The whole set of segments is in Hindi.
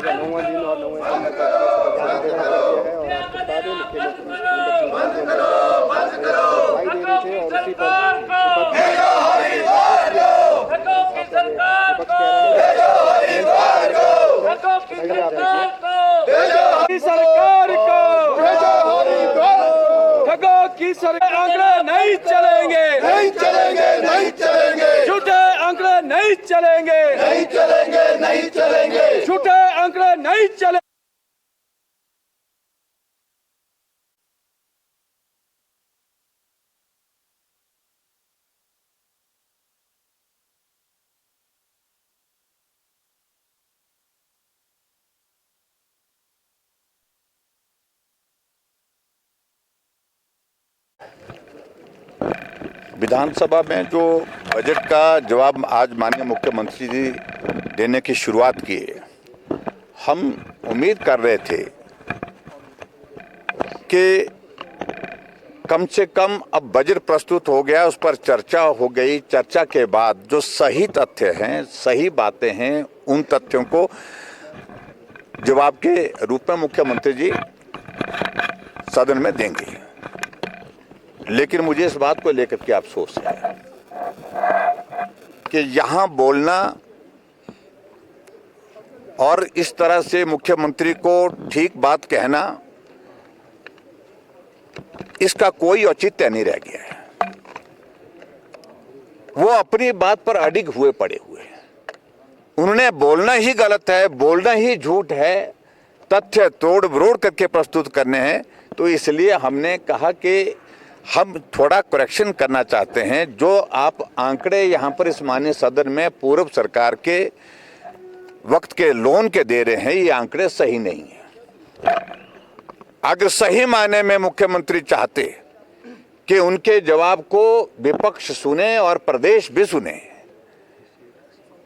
का 9वां दिन और 9वें दिन का है और आपको बता दें मुख्यमंत्री दिखाई दे रहे थे और उसी पर सरकार को ठगों की सरकार आंकड़े नहीं चलेंगे, नहीं चलेंगे, नहीं चलेंगे, झूठे आंकड़े नहीं चलेंगे, नहीं चलेंगे, नहीं चलेंगे, झूठे आंकड़े नहीं चलेंगे। विधानसभा में जो बजट का जवाब आज माननीय मुख्यमंत्री जी देने की शुरुआत की, हम उम्मीद कर रहे थे कि कम से कम अब बजट प्रस्तुत हो गया, उस पर चर्चा हो गई, चर्चा के बाद जो सही तथ्य हैं, सही बातें हैं, उन तथ्यों को जवाब के रूप में मुख्यमंत्री जी सदन में देंगे। लेकिन मुझे इस बात को लेकर के अफसोस है कि यहाँ बोलना और इस तरह से मुख्यमंत्री को ठीक बात कहना, इसका कोई औचित्य नहीं रह गया है। वो अपनी बात पर अडिग हुए पड़े हुए हैं। उन्होंने बोलना ही गलत है, बोलना ही झूठ है, तथ्य तोड़ मरोड़ करके प्रस्तुत करने हैं। तो इसलिए हमने कहा कि हम थोड़ा करेक्शन करना चाहते हैं। जो आप आंकड़े यहाँ पर इस माननीय सदन में पूर्व सरकार के वक्त के लोन के दे रहे हैं, ये आंकड़े सही नहीं है। अगर सही मायने में मुख्यमंत्री चाहते कि उनके जवाब को विपक्ष सुने और प्रदेश भी सुने,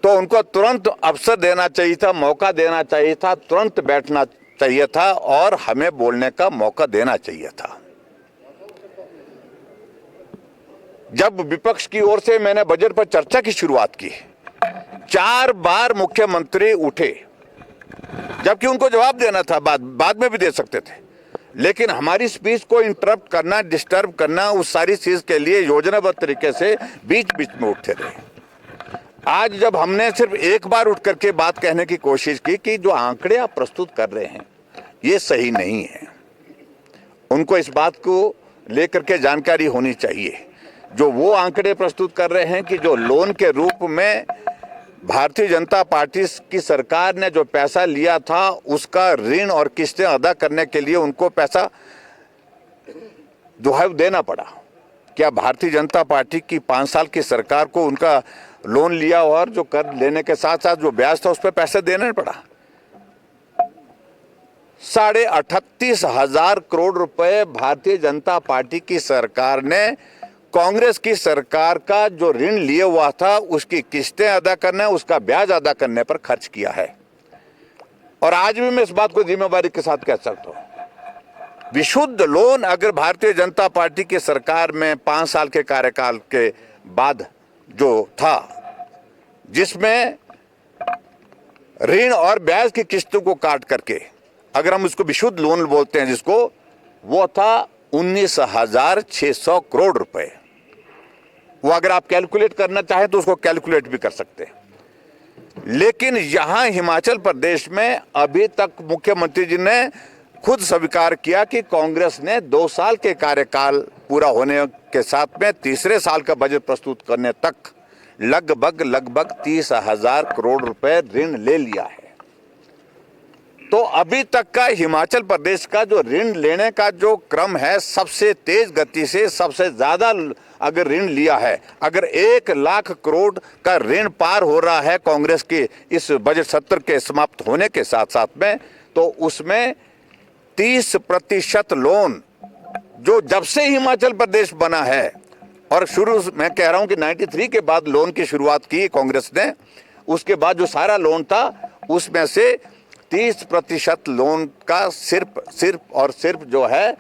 तो उनको तुरंत अवसर देना चाहिए था, मौका देना चाहिए था, तुरंत बैठना चाहिए था और हमें बोलने का मौका देना चाहिए था। जब विपक्ष की ओर से मैंने बजट पर चर्चा की शुरुआत की, 4 बार मुख्यमंत्री उठे, जबकि उनको जवाब देना था, बाद में भी दे सकते थे, लेकिन हमारी स्पीच को इंटरप्ट करना, डिस्टर्ब करना, उस सारी चीज के लिए योजनाबद्ध तरीके से बीच बीच में उठते रहे। आज जब हमने सिर्फ एक बार उठ करके बात कहने की कोशिश की कि जो आंकड़े आप प्रस्तुत कर रहे हैं ये सही नहीं है, उनको इस बात को लेकर के जानकारी होनी चाहिए। जो वो आंकड़े प्रस्तुत कर रहे हैं कि जो लोन के रूप में भारतीय जनता पार्टी की सरकार ने जो पैसा लिया था, उसका ऋण और किस्तें अदा करने के लिए उनको पैसा दुहाई देना पड़ा। क्या भारतीय जनता पार्टी की 5 साल की सरकार को उनका लोन लिया और जो कर लेने के साथ साथ जो ब्याज था उस पर पैसा देना पड़ा? 38,500 करोड़ रुपए भारतीय जनता पार्टी की सरकार ने कांग्रेस की सरकार का जो ऋण लिए हुआ था उसकी किस्तें अदा करने, उसका ब्याज अदा करने पर खर्च किया है। और आज भी मैं इस बात को जिम्मेदारी के साथ कह सकता हूं, विशुद्ध लोन अगर भारतीय जनता पार्टी की सरकार में 5 साल के कार्यकाल के बाद जो था, जिसमें ऋण और ब्याज की किस्तों को काट करके अगर हम उसको विशुद्ध लोन बोलते हैं जिसको, वो था 19,600 करोड़ रुपए। वो अगर आप कैलकुलेट करना चाहें तो उसको कैलकुलेट भी कर सकते हैं। लेकिन यहां हिमाचल प्रदेश में अभी तक मुख्यमंत्री जी ने खुद स्वीकार किया कि कांग्रेस ने 2 साल के कार्यकाल पूरा होने के साथ में तीसरे साल का बजट प्रस्तुत करने तक लगभग 30,000 करोड़ रुपए ऋण ले लिया है। तो अभी तक का हिमाचल प्रदेश का जो ऋण लेने का जो क्रम है, सबसे तेज गति से सबसे ज्यादा अगर ऋण लिया है, अगर 1 लाख करोड़ का ऋण पार हो रहा है कांग्रेस के इस बजट सत्र के समाप्त होने के साथ साथ में, तो उसमें 30% लोन जो जब से हिमाचल प्रदेश बना है, और शुरू मैं कह रहा हूं कि 93 के बाद लोन की शुरुआत की कांग्रेस ने, उसके बाद जो सारा लोन था उसमें से 30% लोन का सिर्फ जो है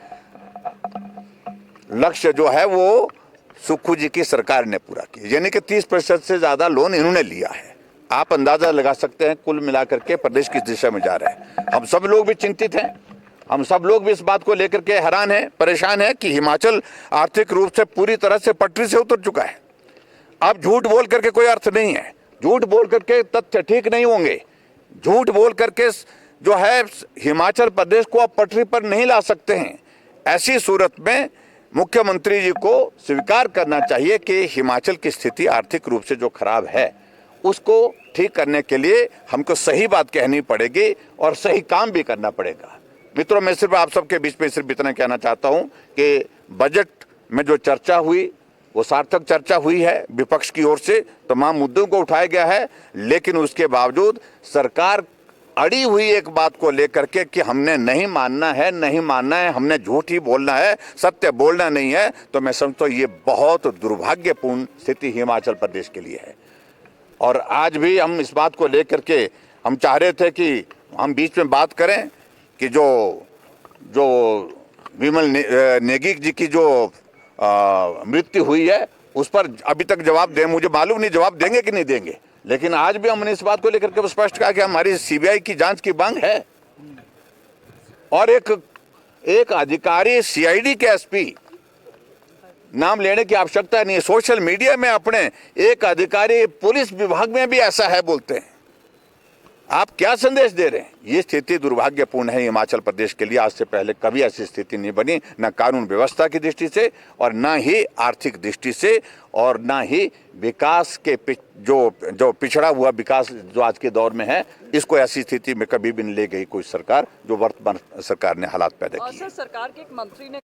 लक्ष्य जो है वो सुक्खू जी की सरकार ने पूरा किया। यानी कि 30% से ज्यादा लोन इन्होंने लिया है। आप अंदाजा लगा सकते हैं कुल मिलाकर के प्रदेश किस दिशा में जा रहा है। हम सब लोग भी चिंतित हैं, हम सब लोग भी इस बात को लेकर के हैरान हैं, परेशान हैं कि हिमाचल आर्थिक रूप से पूरी तरह से पटरी से उतर चुका है। अब झूठ बोल करके कोई अर्थ नहीं है, झूठ बोल करके तथ्य ठीक नहीं होंगे, झूठ बोल करके जो है हिमाचल प्रदेश को आप पटरी पर नहीं ला सकते हैं। ऐसी सूरत में मुख्यमंत्री जी को स्वीकार करना चाहिए कि हिमाचल की स्थिति आर्थिक रूप से जो खराब है उसको ठीक करने के लिए हमको सही बात कहनी पड़ेगी और सही काम भी करना पड़ेगा। मित्रों, मैं सिर्फ आप सबके बीच में सिर्फ इतना कहना चाहता हूं कि बजट में जो चर्चा हुई वो सार्थक चर्चा हुई है। विपक्ष की ओर से तमाम मुद्दों को उठाया गया है, लेकिन उसके बावजूद सरकार अड़ी हुई एक बात को लेकर के कि हमने नहीं मानना है, नहीं मानना है, हमने झूठ ही बोलना है, सत्य बोलना नहीं है, तो मैं समझता हूं ये बहुत दुर्भाग्यपूर्ण स्थिति हिमाचल प्रदेश के लिए है। और आज भी हम इस बात को लेकर के हम चाह रहे थे कि हम बीच में बात करें कि जो विमल नेगी जी की जो मृत्यु हुई है उस पर अभी तक जवाब दें, मुझे मालूम नहीं जवाब देंगे कि नहीं देंगे, लेकिन आज भी हमने इस बात को लेकर के स्पष्ट कहा कि हमारी सीबीआई की जांच की मांग है। और एक अधिकारी सीआईडी के एसपी, नाम लेने की आवश्यकता नहीं है, सोशल मीडिया में अपने एक अधिकारी पुलिस विभाग में भी ऐसा है बोलते हैं। आप क्या संदेश दे रहे हैं? ये स्थिति दुर्भाग्यपूर्ण है हिमाचल प्रदेश के लिए। आज से पहले कभी ऐसी स्थिति नहीं बनी, न कानून व्यवस्था की दृष्टि से और न ही आर्थिक दृष्टि से और न ही विकास के जो पिछड़ा हुआ विकास जो आज के दौर में है, इसको ऐसी स्थिति में कभी भी नहीं ले गई कोई सरकार जो वर्तमान सरकार ने हालात पैदा किए। सर, सरकार के एक मंत्री ने